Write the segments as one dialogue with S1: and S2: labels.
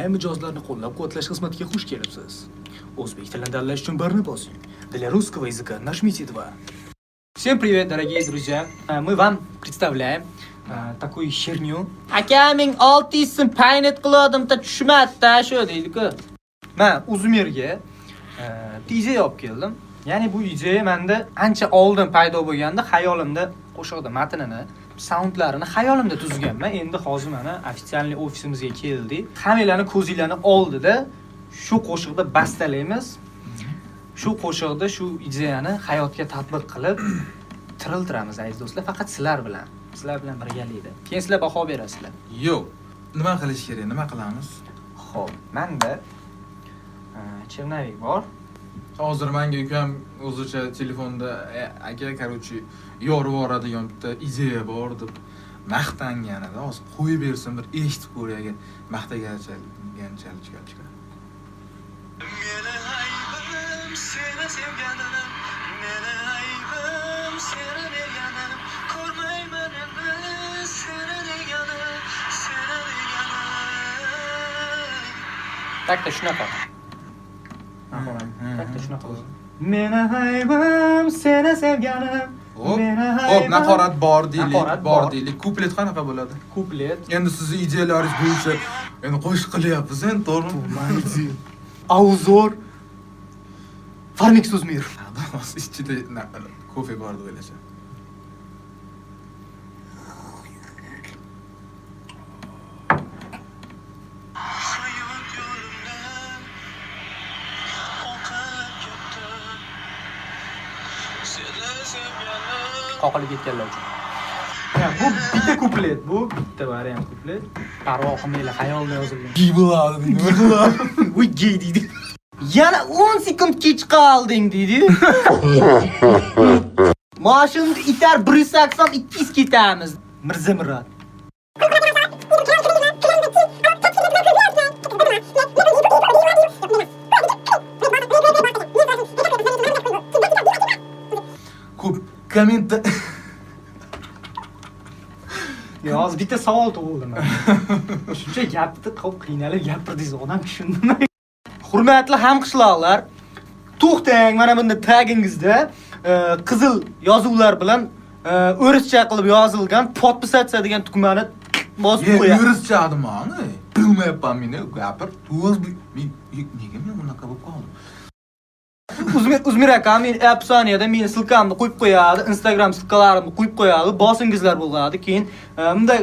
S1: onlayn mijozlarni qo'llab-quvvatlash xizmatiga xush kelibsiz. O'zbek tilini tanlash uchun birni bosing. Для русского языка нажмите 2. Всем привет, дорогие друзья! Мы вам представляем такую херню. Aka, men 600 so'm paynet qiladim-da, tushmadi-da, shu deydi-ku. Men Uzmirga DJ olib keldim. Ya'ni bu DJ menda ancha oldin paydo bo'lganda xayolimda qo'shiqda matnini, soundlarini xayolimda tuzganman. Endi hozir mana ofitsialniy ofisimizga keldik. Hammalarni ko'zinglarni oldida shu qo'shiqda bastalaymiz. Shu qo'shiqda shu ideyani hayotga tatbiq qilib tiriltiramiz aziz do'stlar, faqat sizlar bilan birgalikda. Keyin sizlar baho berasizlar.
S2: Yo'q. Nima qilish kerak? Nima qilamiz?
S1: Xo'p, menda Chernavik bor.
S2: Hozir menga ukam o'zicha telefonda aka, короче, yorib yuboradigan bitta ideya bor deb maqtanganida, hozir qo'yib bersin, bir eshitib ko'ray agar maqtaganchalik chiqadi.
S3: Meni aybim seni sevganim, meni aybim seni berganim, ko'rmayman endi seni deganim, seni deganim.
S1: Takda shunaqa. Takda shunaqa. Meni aybim seni sevganim.
S2: Hop, naqorat bor deylik. Kuplet qanaqa bo'ladi?
S1: Kuplet.
S2: Endi sizning ideyalaringiz bo'yicha endi qo'shiq qilyapmiz, endi to'g'rimi?
S1: Auzor Farmix Uzmir.
S2: Ichida kofe bor deb o'ylasham.
S1: Qoqilib ketganlar uchun. Bu bitta kuplet, bu bitta variant kuplet. Parvo qilmanglar, xayolda yozilgan.
S2: Gibiladi.
S1: Voy gey deydi. Yana 10 sekund kech qolding deydi. Mashinani itar 180 200 ketamiz. Mirzamurat.
S2: Ko'p komment
S1: Yo'q, bitta savol tug'ildi men. Shuncha gapni qilib qiynalib gapirdingiz, odam tushundimi? Hurmatli hamqishloqlar, to'xtang, mana bunda tagingizda qizil yozuvlar bilan o'rischa qilib yozilgan podpisatsiya degan tugmani bosib qo'ying.
S2: O'rischadim mani. Bilmayapman meni gapir. Nega men bunaqa bo'lib qoldim?
S1: Uzmir aka men opsioniyada meni silkamni qo'yib qo'yadi, Instagram silkalarimni qo'yib qo'yadi, bosingizlar bo'ladi. Keyin bunday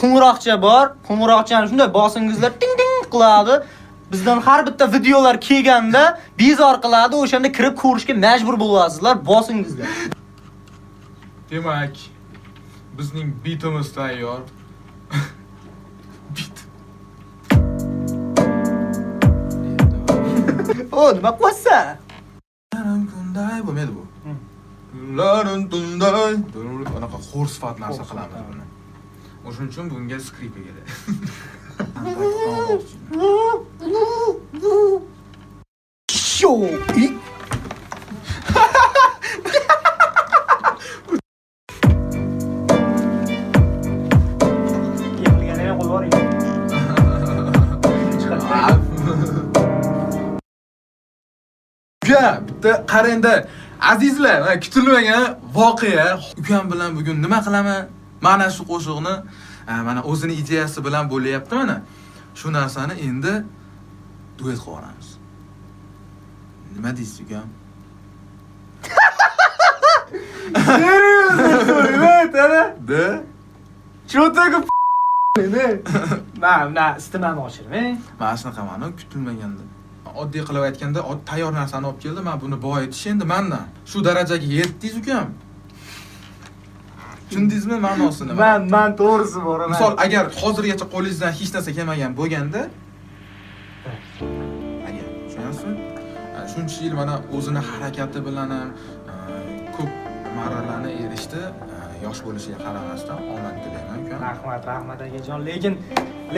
S1: qo'ng'iroqcha bor, qo'ng'iroqchani shunday bosingizlar ting ting qiladi. Bizdan har bitta videolar kelganda bezor qiladi, o'shanda kirib ko'rishga majbur bo'lasizlar, bosingizlar.
S2: Demak, bizning bitimiz tayyor. Bit.
S1: O, nima qo'ysa?
S2: Kunday bo'lmaydi bu. Kunlarin tunday. Anaqa xor sifat narsa qilamiz buni. O'shuning uchun bunga skripka kerak.
S1: Sho!
S2: Bitta qarangda, azizlar, kutilmagan voqea. Ukam bilan bugun nima qilaman? Mana shu qo'shiqni, mana o'zining ideyasi bilan bo'lyapti mana. Shu narsani endi duet qilamiz. Nima deysiz, ukam?
S1: Seriously,
S2: Da?
S1: Cho'taga ne? Mana istimani oshirmang.
S2: Mana shunaqa mana kutilmaganda. Oddiy qilib aytganda, tayyor narsani olib keldi. Men buni boyitish endi mendan. Shu darajaga yetdingiz, ukam. Tushundingizmi ma'nosini?
S1: Men to'g'risi boraman.
S2: Misol, agar hozirgacha qo'lingizdan hech narsa kelmagan bo'lganda, agar tushunasizmi? Shuncha yil mana o'zini harakati bilan ham ko'p marralarni erishdi. Yosh bo'lishiga qaramasdan omad tilayman, ukam.
S1: Rahmat akajon.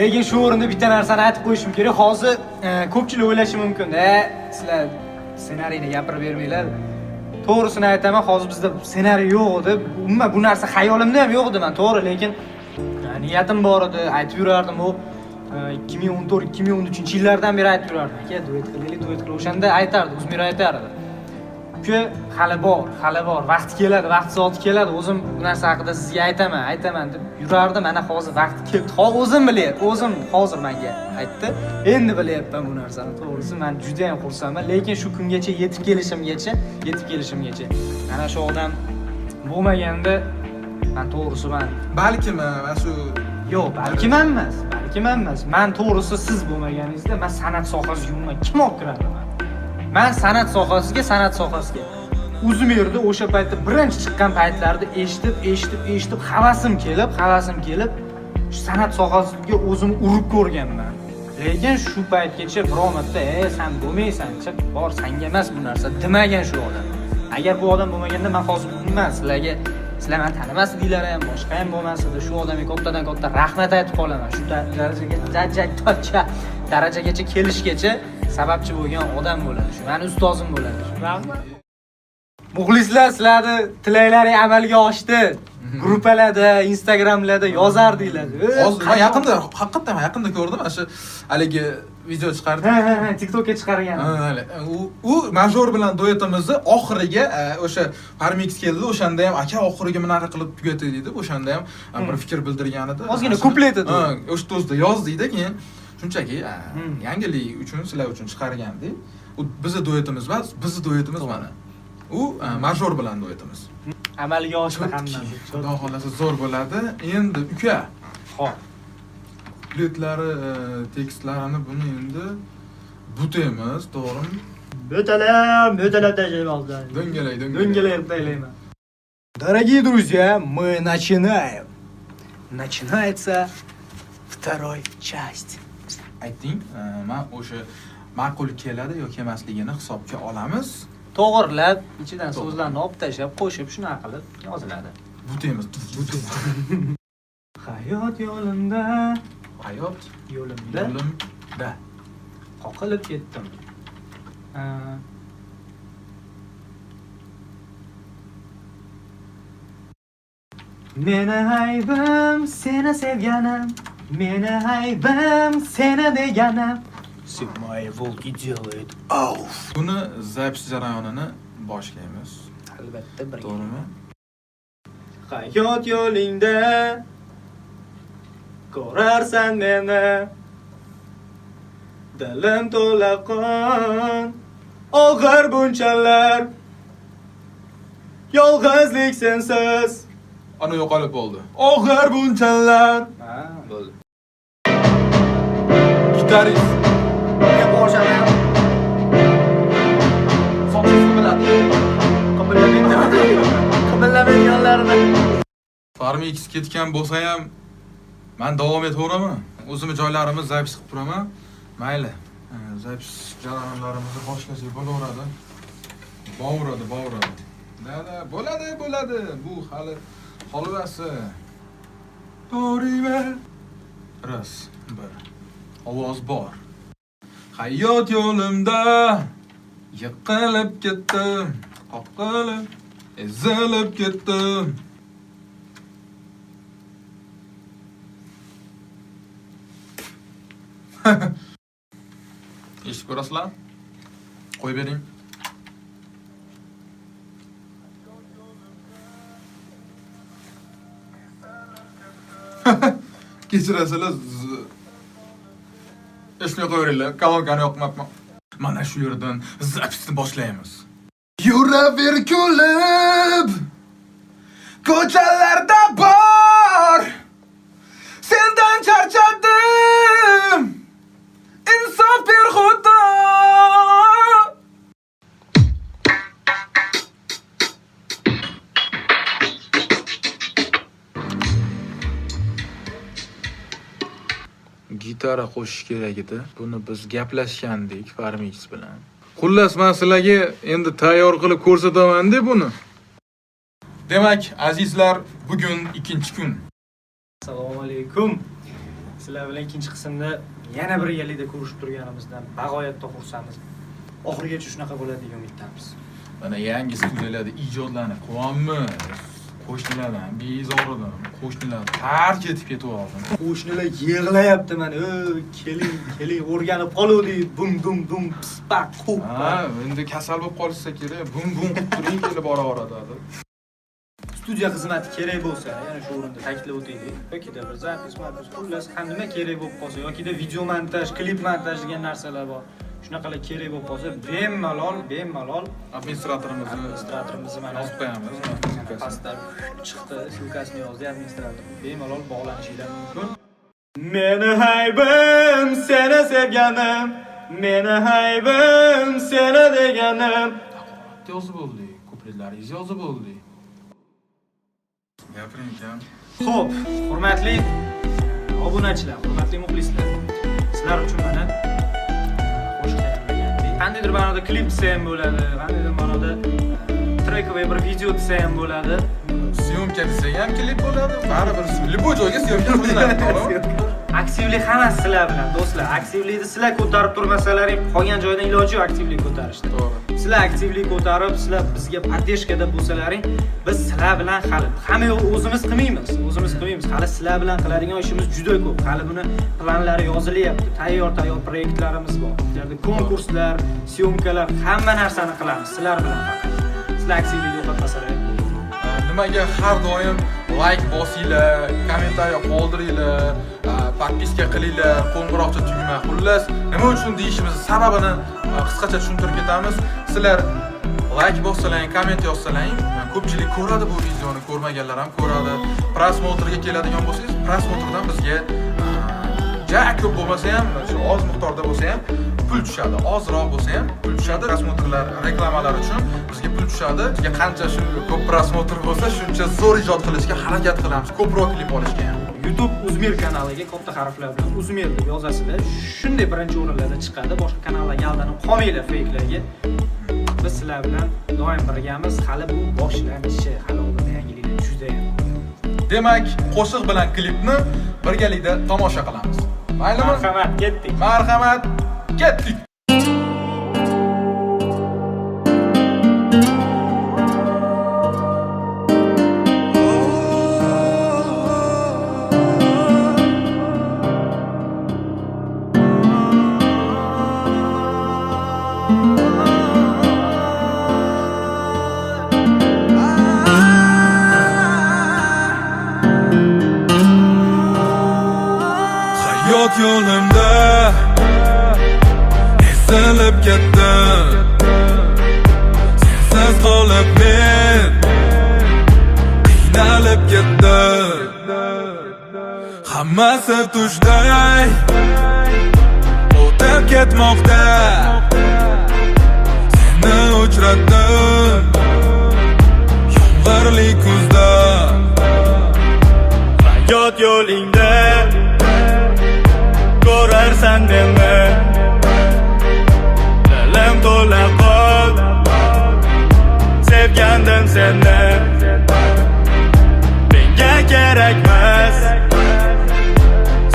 S1: Lekin shu o'rinda bitta narsani aytib qo'yishim kerak. Hozir ko'pchilik o'ylashi mumkin. Sizlar ssenariyni gapirib bermanglar. To'g'risini aytaman, hozir bizda ssenariy yo'q edi. Umuman bu narsa xayolimda ham yo'q edi men, to'g'ri, lekin niyatim bor edi, aytib yurardim. U 2014-2013-yillardan beri aytib yurardim. Aka, duet qilaylik. O'shanda aytardi, Uzmir aytardi. Uka, hali bor, vaqti keladi, vaqti soati keladi. O'zim bu narsa haqida sizga aytaman deb yurardim. Mana hozir vaqti keldi. O'zim bilyapman, o'zim hozir menga aytdi. Endi bilyapman bu narsani. To'g'risi, men juda ham xursandman, lekin shu kungacha yetib kelishimgacha, mana shu odam bo'lmaganda men to'g'risi
S2: balkim mana shu
S1: yo'q, balki men emas. Men to'g'risi siz bo'lmaganingizda men san'at sohasiga umuman kim olib kiradi? Men san'at sohasiga Uzmirda o'sha paytda birinchi chiqqan paytlarda eshitib havasim kelib shu san'at sohasiga o'zim urib ko'rganman. Lekin shu paytgacha biror marta sen bo'lmaysan, chiq bor, senga emas bu narsa demagan shu odam. Agar bu odam bo'lmaganda men hozir bundan sizlar meni tanimasdinglar ham, boshqa ham bo'lmasdi. Shu odamga katta rahmat aytib qolaman. Shu darajagacha kelishgacha sababchi bo'lgan odam bo'ladi. Shu meni ustozim bo'ladi. Rahmat. Muxlislar, sizlarni tilaklaring amalga oshdi. Gruppalarda, Instagramlarda yozardinglar.
S2: Hozir men yaqinda ko'rdim, mana shu haligi video chiqardi.
S1: Ha, TikTokga chiqargan.
S2: U major bilan duetimizni oxiriga o'sha Parmix keldi, o'shanda ham aka oxiriga bunaqa qilib tugatay dedi. O'shanda ham bir fikr bildirgan edi.
S1: Ozgina kuplet edi.
S2: O'sha tozda yozdik-da, keyin shunchaki yangilik uchun, sizlar uchun chiqargandik. U bizning duetimiz emas, mana. U major bilan duetimiz.
S1: Amalga oshdi hammasi.
S2: Xudo xolasa zo'r bo'ladi. Endi uka.
S1: Xo'p.
S2: Kupletlari, tekstlarini buni endi butemiz, to'g'rimi?
S1: Bo'talab tashlaymiz. Do'ngalay taylayman. Дорогие друзья, мы начинаем. Начинается второй часть.
S2: Ayting, men o'sha ma'qul keladi yoki emasligini hisobga olamiz.
S1: To'g'rilab, ichidan so'zlarni olib tashlab, qo'shib shunaqa qilib yoziladi.
S2: Butemiz.
S1: Hayot yo'limda qoqilib ketdim. Meni aybim seni sevganim, meni aybim seni deganim. Мои волки делают ауф.
S2: Buni zapis jarayonini boshlaymiz.
S1: Albatta birga.
S2: To'g'rimi?
S1: Hayot yo'lingda ko'rarsan meni. Dilim to'la qon, og'ir bunchalar. Yolg'izlik sensiz.
S2: Ana yo'qolib bo'ldi. Og'ir bunchalar.
S1: Ha, bo'ldi.
S2: Gitarist. Parmix ketgan bo'lsa ham men davom etaveraman. O'zimiz joylarimiz zapis qilib turaman. Mayli. Zapis jarayonlarimizni boshlasak bo'laveradi. Bo'laveradi. Da, bo'ladi. Bu hali xolvasi. To'g'rimi? Ras, bir. Ovoz bor. Hayot yo'limda yiqilib ketdim, qoqilib, ezilib ketdim. Eshitib ko'rasizlar? Qo'yib bering. Kechirasizlar. Eshitmay qo'yaveringlar, kalonkani yoqmabman. Mana shu yerdan zapisni boshlaymiz. Yuraver kulib, ko'chalarda bor, sendan charchadim, insof ber Xudo. Gitara qo'shish kerak edi. Buni biz gaplashgandik Parmix bilan. Xullas, men sizlarga endi tayyor qilib ko'rsataman-da buni. Demak, azizlar, bugun ikkinchi kun.
S1: Assalomu alaykum. Sizlar bilan ikkinchi qismda yana birgalikda ko'rishib turganimizdan bag'oyatda xursandmiz. Oxirigacha shunaqa bo'ladi degan umiddamiz.
S2: Mana yangi studiyalarda ijodlarni qilyapmiz. Qo'shnilardan bezoridim. Qo'shnilar tark etib ketib oldim.
S1: Qo'shnilar yig'layapti mana. Keling, o'rganib qoluvdik. Bum dum pispak qo'p.
S2: Ha, endi kasal bo'lib qolsa kerak. Bum qilib turing kelib boraveradi.
S1: Studiya xizmati kerak bo'lsa, yana shu o'rinda ta'kidlab o'taylik. Yokida bir zapis, xullas, nima kerak bo'lib qolsa, yokida video montaj, klip montaj degan narsalar bor. Shunaqalar kerak bo'lib qolsa, bemalol administratorimizni mana
S2: yozib qo'yamiz.
S1: Pastda chiqdi, ссылкасini yozdi administrator. Bemalol bog'lanishingiz mumkin. Meni haybim, seni sevganim. Meni haybim, seni deganim.
S2: Yozib bo'ldi. Kupletlaringiz yozib bo'ldi. Gapiring ekan.
S1: Xo'p, hurmatli obunachilar, hurmatli muxlislar. Sizlar uchun mana qo'shiq tayyorlagandik. Qandaydir ma'noda klip desa ham bo'ladi, qandaydir ma'noda trekovoy bir video desa ham bo'ladi.
S2: Syomka desa ham klip bo'ladi. Baribir любой joyga syomka qilinadi.
S1: Aktivlik hammasi sizlar bilan, do'stlar. Aktivlikni sizlar ko'tarib turmasalaring, qolgan joydan iloji yo'q aktivlik ko'tarishda.
S2: To'g'ri.
S1: Sizlar aktivlik ko'tarib, sizlar bizga podдержкада bo'lsalaring, biz sizlar bilan hali hamma o'zimiz qilmaymiz. Hali sizlar bilan qiladigan ishimiz juda ko'p. Hali buni planlari yozilyapti. Tayyor proyektlarimiz bor. Ularda konkurslar, syomkalar, hamma narsani qilamiz sizlar bilan faqat. Sizlar aktivlikni yo'qotmasalaring.
S2: Nimaga har doim like bosinglar, kommentariy qoldiringlar, podpiska qilinglar, qo'ng'iroqcha tugma. Xullas, nima uchun deyishimiz sababini qisqacha tushuntirib ketamiz. Sizlar like bossalaring, komment yozsalaring, ko'pchilik ko'radi bu videoni, ko'rmaganlar ham ko'radi. Prosmotrga keladigan bo'lsangiz, prosmotrdan bizga ja ko'p bo'lmasa ham, shu oz miqdorda bo'lsa ham pul tushadi. Ozroq bo'lsa ham pul tushadi. Prosmotrlar, reklamalar uchun bizga pul tushadi. Bizga qancha shu ko'p prosmotr bo'lsa, shuncha zo'r ijod qilishga harakat qilamiz. Ko'proq klip olishga ham.
S1: YouTube Uzmir kanaliga katta harflar bilan Uzmir deb yozasizlar. Shunday birinchi o'rinlarda chiqadi. Boshqa kanallarga aldanib qolmanglar fake'larga. Biz sizlar bilan doim birgamiz. Hali bu boshlanishi, hali oldinda yangiliklar juda ham.
S2: Demak, qo'shiq bilan klipni birgalikda tomosha qilamiz. Maylimi?
S1: Marhamat, ketdik.
S2: Marhamat, ketdik.
S4: Hayot yo'limda ezilib ketdim. Sensiz qolib men qiynalib ketdim. Hammasi tushday o'tib ketmoqda. Seni uchratdim yomg'irli kuzda.
S5: Hayot yo'lingda ko'rarsan meni, dilim to'la qol, sevgandim seni. Menga kerakmas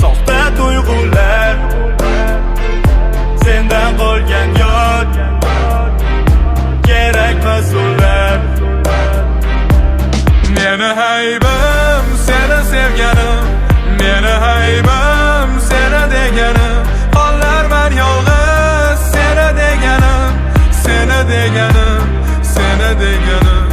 S5: soxta tuyg'ular, sendan qolgan yod kerakmas ular.
S4: Meni haybim, seni sevganim. Meni haybim, seni deganim. Qollarman yolg'iz, seni deganim. Seni deganim, seni deganim.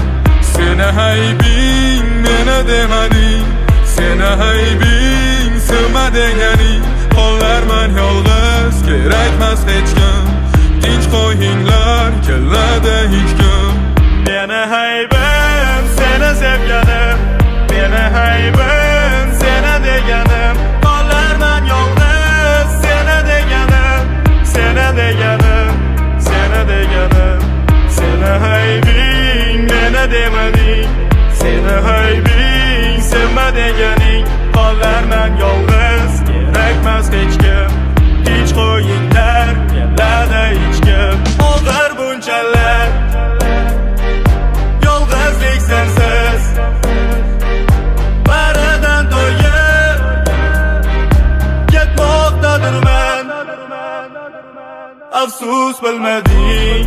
S4: Seni haybing, meni demading. Seni haybing, sevma deganing. Qollarman yolg'iz, kerakmas hech kim. Tinch qo'yinglar, keladi hech kim.
S5: Meni haybim, seni sevganim. Meni haybim, seni deganim. Qollarman yolg'iz, seni deganim. Seni deganim, seni deganim. Seni haybing, meni demading. Seni haybing, sevma deganing. Qollarman yolg'iz, kerakmas hech kim. Tinch qo'yinglar, keladi hech kim. Og'ir bunchalar, yolg'izlik sensiz. Baridan to'yib ketmoqdadirman. Afsus bilmading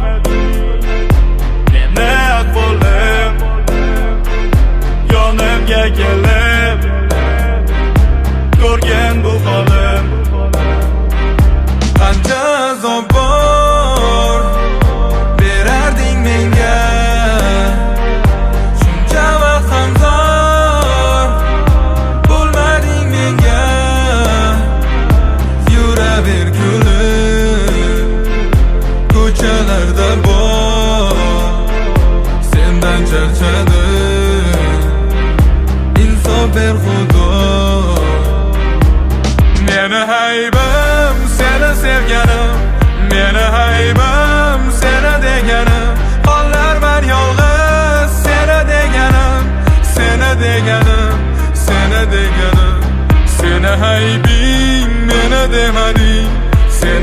S5: meni ahvolim,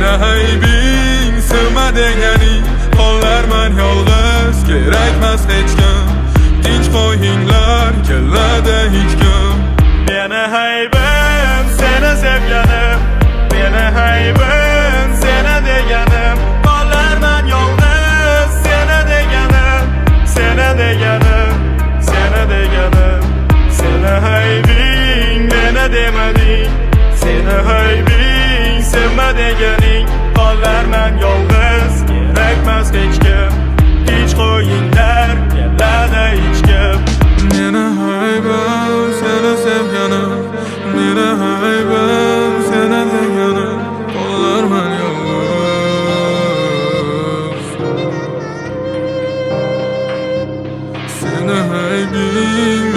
S4: Meni haybing sevma deganing qollarman yolg'iz kerakmas hech kim tinch qo'yinglar keladi hech kim
S5: Meni haybim seni sevganim Meni haybim seni deganim qollarman yolg'iz seni deganim seni deganim seni deganim seni haybing meni demading seni haybing sevma deganing qollarman yolg'iz kerakmas hech kim tinch qo'yinglar keladi hech kim
S4: Meni haybim seni sevganim Meni haybim seni deganim qollarman yolg'iz Seni haybing